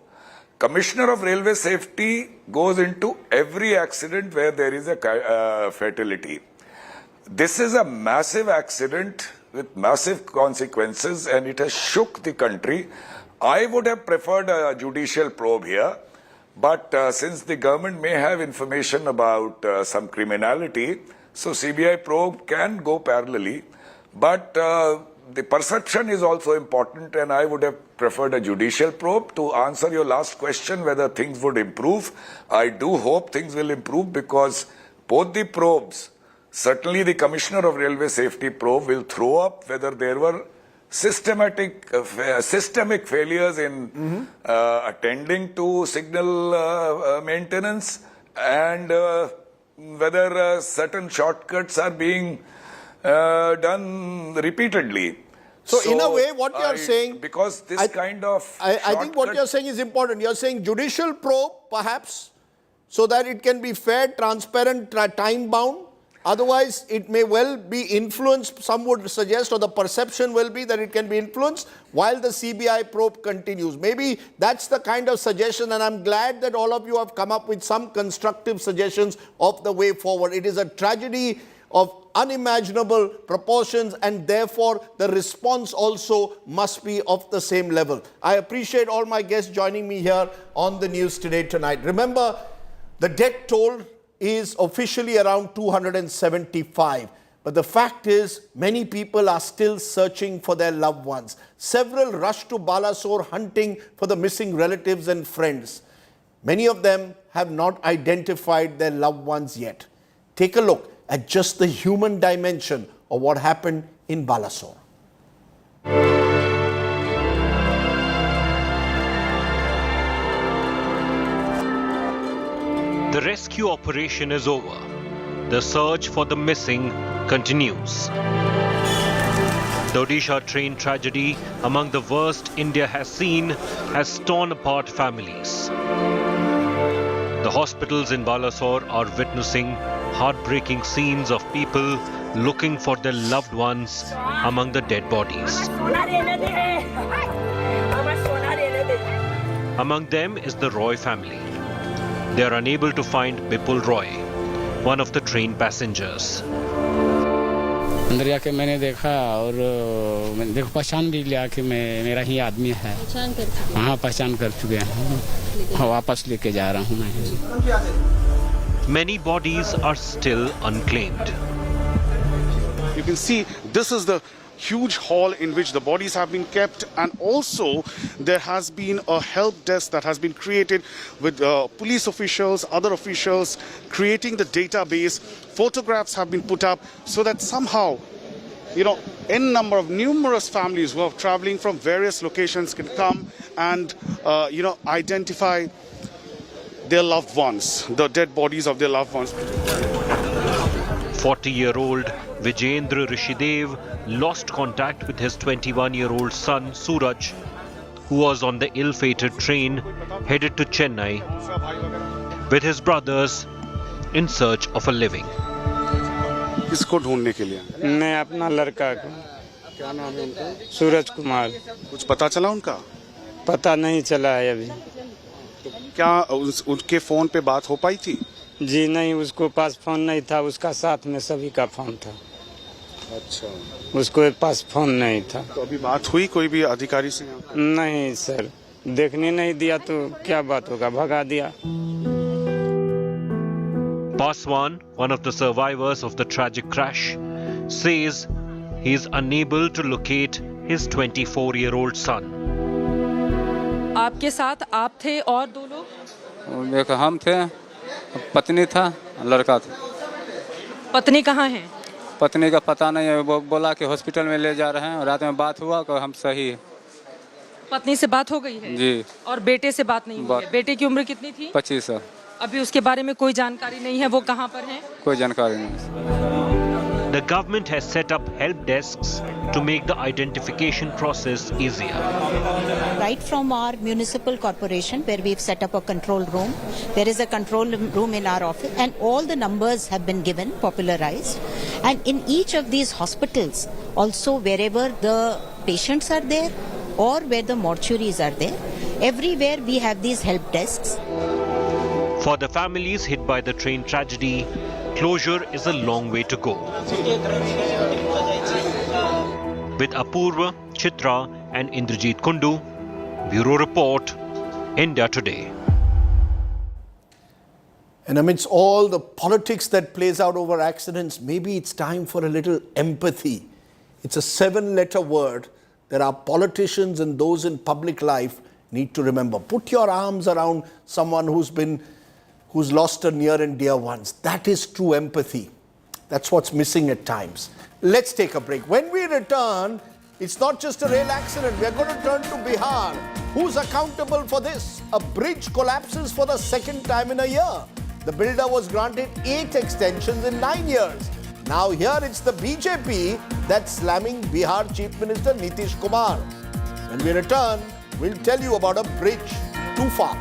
H: Commissioner of Railway Safety goes into every accident where there is a fatality. This is a massive accident with massive consequences, and it has shook the country. I would have preferred a judicial probe here, but since the government may have information about some criminality, so CBI probe can go parallelly. But the perception is also important, and I would have preferred a judicial probe. To answer your last question, whether things would improve, I do hope things will improve, because both the probes, certainly the Commissioner of Railway Safety probe, will throw up whether there were systemic failures in attending to signal maintenance, and whether certain shortcuts are being done repeatedly.
A: So in a way, what you're saying...
H: Because this
A: I think what you're saying is important. You're saying judicial probe, perhaps, so that it can be fair, transparent, time-bound. Otherwise, it may well be influenced, some would suggest, or the perception will be that it can be influenced while the CBI probe continues. Maybe that's the kind of suggestion, and I'm glad that all of you have come up with some constructive suggestions of the way forward. It is a tragedy of unimaginable proportions, and therefore the response also must be of the same level. I appreciate all my guests joining me here on the News Today tonight. Remember, the death toll is officially around 275. But the fact is, many people are still searching for their loved ones. Several rushed to Balasore hunting for the missing relatives and friends. Many of them have not identified their loved ones yet. Take a look at just the human dimension of what happened in Balasore.
M: The rescue operation is over. The search for the missing continues. The Odisha train tragedy, among the worst India has seen, has torn apart families. The hospitals in Balasore are witnessing heartbreaking scenes of people looking for their loved ones among the dead bodies. Among them is the Roy family. They are unable to find Bipul Roy, one of the train passengers.
N: अंदर जाके मैंने देखा और मैंने देखो पहचान भी लिया कि मेरा ही आदमी है। हाँ, पहचान कर चुके हैं। वापस लेके जा रहा हूँ मैं।
M: Many bodies are still unclaimed.
O: You can see this is the huge hall in which the bodies have been kept, and also there has been a help desk that has been created with police officials, other officials creating the database. Photographs have been put up so that somehow, n number of numerous families who are traveling from various locations can come and identify their loved ones, the dead bodies of their loved ones.
M: 40-year-old Vijendra Rishidev lost contact with his 21-year-old son Suraj who was on the ill-fated train headed to Chennai with his brothers in search of a living.
O: किसको ढूंढने के लिए?
N: मैं अपना लड़का को। क्या नाम है उनका? सूरज कुमार।
O: कुछ पता चला उनका?
N: पता नहीं चला है अभी।
O: तो क्या उनके फोन पे बात हो पाई थी?
N: जी नहीं, उसको पास फोन नहीं था, उसका साथ में सभी का फोन था।
O: अच्छा,
N: उसको पास फोन नहीं था।
O: तो अभी बात हुई कोई भी अधिकारी से?
N: नहीं सर, देखने नहीं दिया तो क्या बात होगा, भगा दिया।
M: Paswan, one of the survivors of the tragic crash, says he is unable to locate his 24-year-old son.
P: आपके साथ आप थे और दो लोग?
Q: देखो हम थे, पत्नी था, लड़का था।
P: पत्नी कहाँ है?
Q: पत्नी का पता नहीं है, वो बोला कि हॉस्पिटल में ले जा रहे हैं और रात में बात हुआ कि हम सही है।
P: पत्नी से बात हो गई है?
Q: जी।
P: और बेटे से बात नहीं हुई है? बेटे की उम्र कितनी थी?
Q: 25 साल।
P: अभी उसके बारे में कोई जानकारी नहीं है, वो कहाँ पर है?
Q: कोई जानकारी नहीं।
M: The government has set up help desks to make the identification process easier.
R: Right from our municipal corporation, where we've set up a control room, there is a control room in our office, and all the numbers have been given, popularized. And in each of these hospitals, also wherever the patients are there or where the mortuaries are there, everywhere we have these help desks.
M: For the families hit by the train tragedy, closure is a long way to go. With Apurva, Chitra and Indrajit Kundu, Bureau Report, India Today.
A: And amidst all the politics that plays out over accidents, maybe it's time for a little empathy. It's a 7-letter word that our politicians and those in public life need to remember. Put your arms around someone who's lost a near and dear ones. That is true empathy. That's what's missing at times. Let's take a break. When we return, it's not just a rail accident. We're going to turn to Bihar. Who's accountable for this? A bridge collapses for the second time in a year. The builder was granted 8 extensions in 9 years. Now here it's the BJP that's slamming Bihar Chief Minister Nitish Kumar. When we return, we'll tell you about a bridge too far.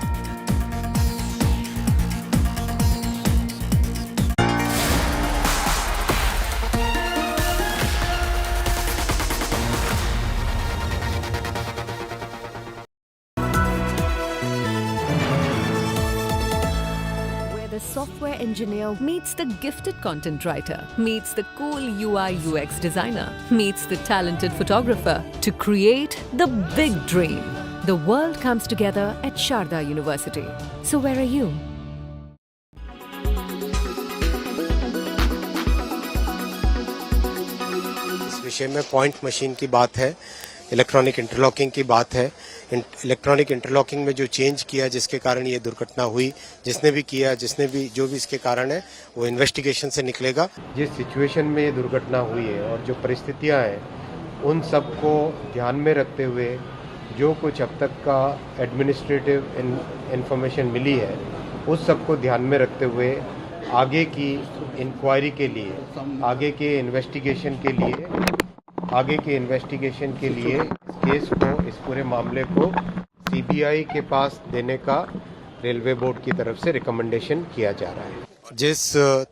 S: The software engineer meets the gifted content writer, meets the cool UI UX designer, meets the talented photographer to create the big dream. The world comes together at Sharda University. So where are you?
C: इस विषय में point machine की बात है, electronic interlocking की बात है। Electronic interlocking में जो चेंज किया जिसके कारण ये दुर्घटना हुई, जिसने भी किया, जो भी इसके कारण है वो इन्वेस्टिगेशन से निकलेगा। जिस सिचुएशन में ये दुर्घटना हुई है और जो परिस्थितियां हैं उन सबको ध्यान में रखते हुए जो कुछ अब तक का एडमिनिस्ट्रेटिव इंफॉर्मेशन मिली है उस सबको ध्यान में रखते हुए आगे की इंक्वायरी के लिए, आगे के इन्वेस्टिगेशन के लिए केस को, इस पूरे मामले को CBI के पास देने का रेलवे बोर्ड की तरफ से रिकमेंडेशन किया जा रहा है। जिस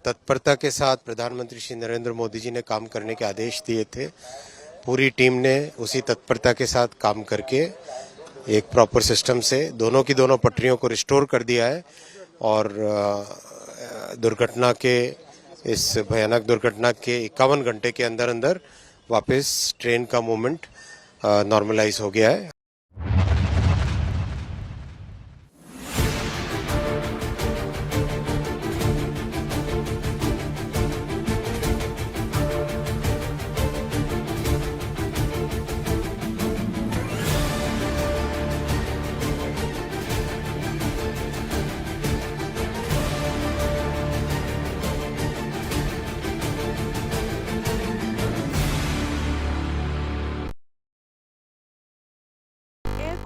C: तत्परता के साथ प्रधानमंत्री श्री नरेंद्र मोदी जी ने काम करने के आदेश दिए थे, पूरी टीम ने उसी तत्परता के साथ काम करके एक प्रॉपर सिस्टम से दोनों की दोनों पटरियों को रिस्टोर कर दिया है और इस भयानक दुर्घटना के 51 घंटे के अंदर अंदर वापस ट्रेन का मूवमेंट नॉर्मलाइज हो गया है।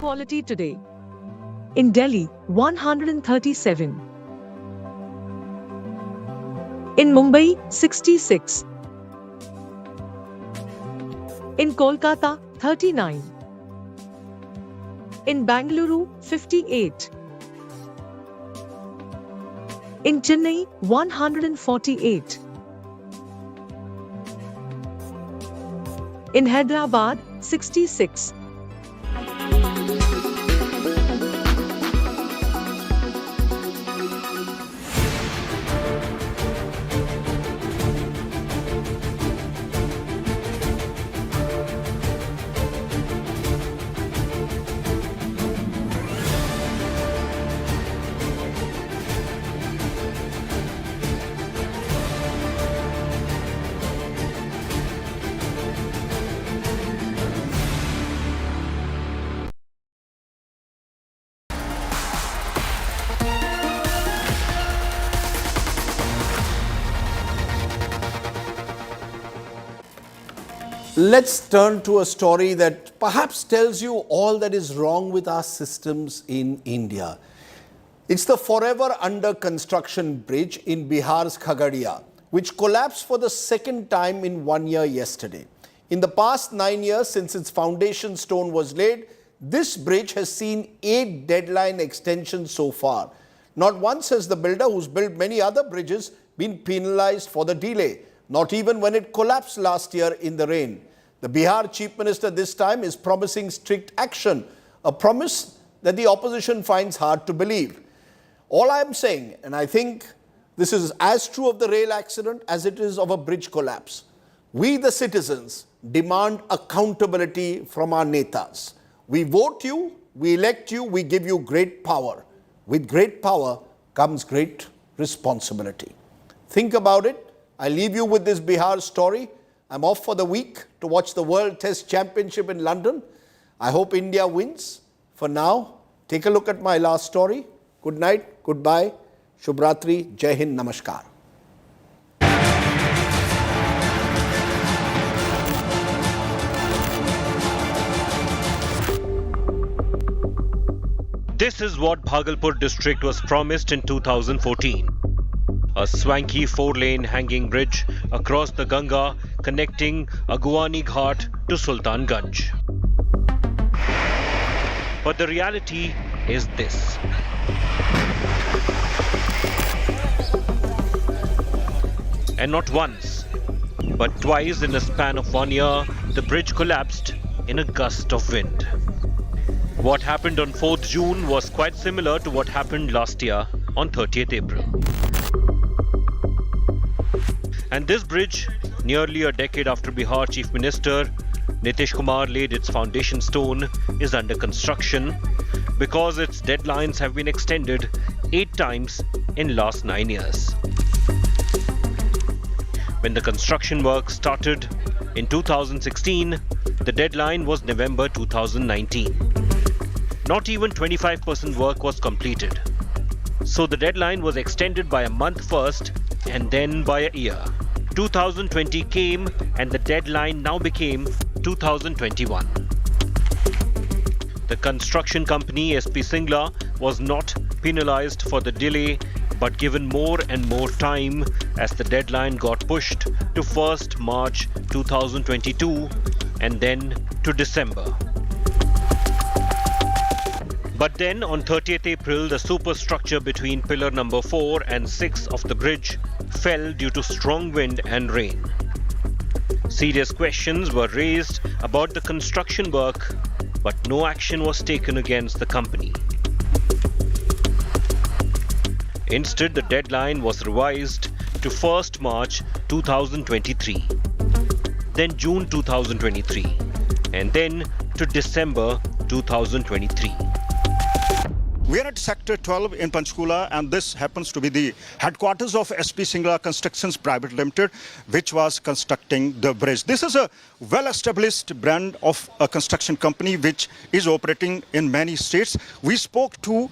T: Quality today. In Delhi, 137. In Mumbai, 66. In Kolkata, 39. In Bangalore, 58. In Chennai, 148. In Hyderabad, 66.
A: Let's turn to a story that perhaps tells you all that is wrong with our systems in India. It's the forever under construction bridge in Bihar's Khagadia, which collapsed for the second time in 1 year yesterday. In the past 9 years since its foundation stone was laid, this bridge has seen 8 deadline extensions so far. Not once has the builder, who's built many other bridges, been penalized for the delay, not even when it collapsed last year in the rain. The Bihar Chief Minister this time is promising strict action, a promise that the opposition finds hard to believe. All I am saying, and I think this is as true of the rail accident as it is of a bridge collapse, we the citizens demand accountability from our netas. We vote you, we elect you, we give you great power. With great power comes great responsibility. Think about it. I leave you with this Bihar story. I'm off for the week to watch the World Test Championship in London. I hope India wins. For now, take a look at my last story. Good night, goodbye, Shubhratri, Jai Hind, Namaskar.
M: This is what Bhagalpur district was promised in 2014. A swanky 4-lane hanging bridge across the Ganga connecting Aguwani Ghat to Sultanganj. But the reality is this. And not once, but twice in a span of 1 year, the bridge collapsed in a gust of wind. What happened on 4th June was quite similar to what happened last year on 30th April. And this bridge, nearly a decade after Bihar Chief Minister Nitish Kumar laid its foundation stone, is under construction because its deadlines have been extended 8 times in last 9 years. When the construction work started in 2016, the deadline was November 2019. Not even 25% work was completed. So the deadline was extended by a month first and then by a year. 2020 came and the deadline now became 2021. The construction company SP Singla was not penalized for the delay but given more and more time as the deadline got pushed to 1st March 2022 and then to December. But then on 30th April, the superstructure between pillar number 4 and 6 of the bridge fell due to strong wind and rain. Serious questions were raised about the construction work, but no action was taken against the company. Instead, the deadline was revised to 1st March 2023, then June 2023, and then to December 2023.
U: We are at Sector 12 in Panchkula, and this happens to be the headquarters of SP Singla Constructions Private Limited, which was constructing the bridge. This is a well-established brand of a construction company which is operating in many states. We spoke to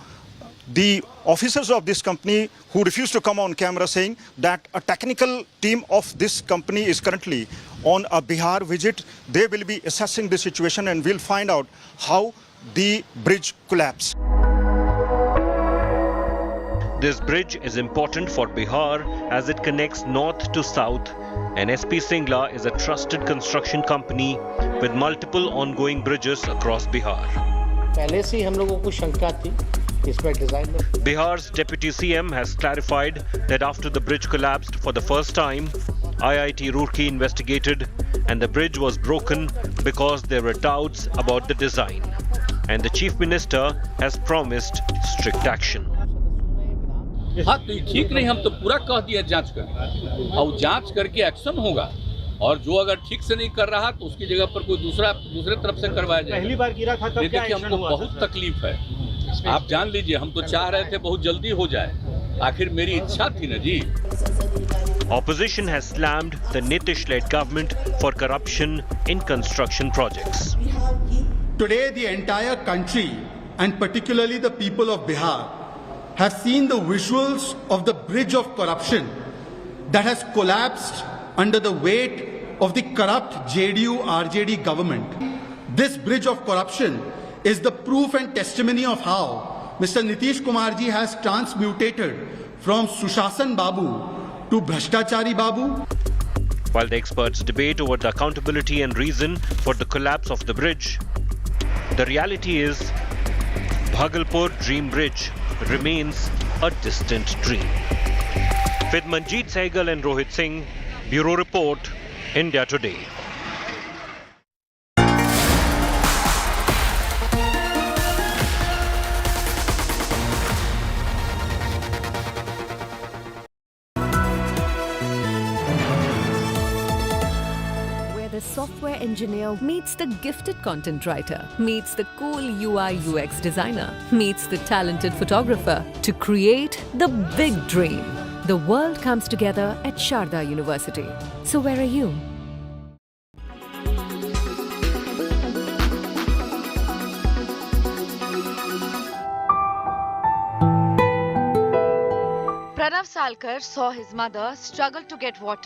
U: the officers of this company who refused to come on camera, saying that a technical team of this company is currently on a Bihar visit. They will be assessing the situation and we'll find out how the bridge collapsed.
M: This bridge is important for Bihar as it connects north to south, and SP Singla is a trusted construction company with multiple ongoing bridges across Bihar.
D: पहले से ही हम लोगों को शंका थी इसमें design में।
M: Bihar's deputy CM has clarified that after the bridge collapsed for the first time, IIT Roorkee investigated and the bridge was broken because there were doubts about the design. And the Chief Minister has promised strict action.
V: हाँ तो ठीक नहीं, हम तो पूरा कह दिया जांच कर, और जांच करके एक्शन होगा, और जो अगर ठीक से नहीं कर रहा तो उसकी जगह पर कोई दूसरे तरफ से करवाया जाएगा।
D: पहली बार गिरा था तब क्या एक्शन हुआ?
V: हमको बहुत तकलीफ है, आप जान लीजिए, हम तो चाह रहे थे बहुत जल्दी हो जाए, आखिर मेरी इच्छा थी ना जी।
M: Opposition has slammed the Nitish-led government for corruption in construction projects.
W: Today, the entire country, and particularly the people of Bihar, have seen the visuals of the bridge of corruption that has collapsed under the weight of the corrupt JDU-RJD government. This bridge of corruption is the proof and testimony of how Mr. Nitish Kumar ji has transmutated from Sushasan Babu to Bhrashtachari Babu.
M: While the experts debate over the accountability and reason for the collapse of the bridge, the reality is Bhagalpur Dream Bridge remains a distant dream. With Manjeet Sehgal and Rohit Singh, Bureau Report, India Today.
S: The software engineer meets the gifted content writer, meets the cool UI UX designer, meets the talented photographer to create the big dream. The world comes together at Sharda University. So where are you?
X: Pranav Salkar saw his mother struggle to get water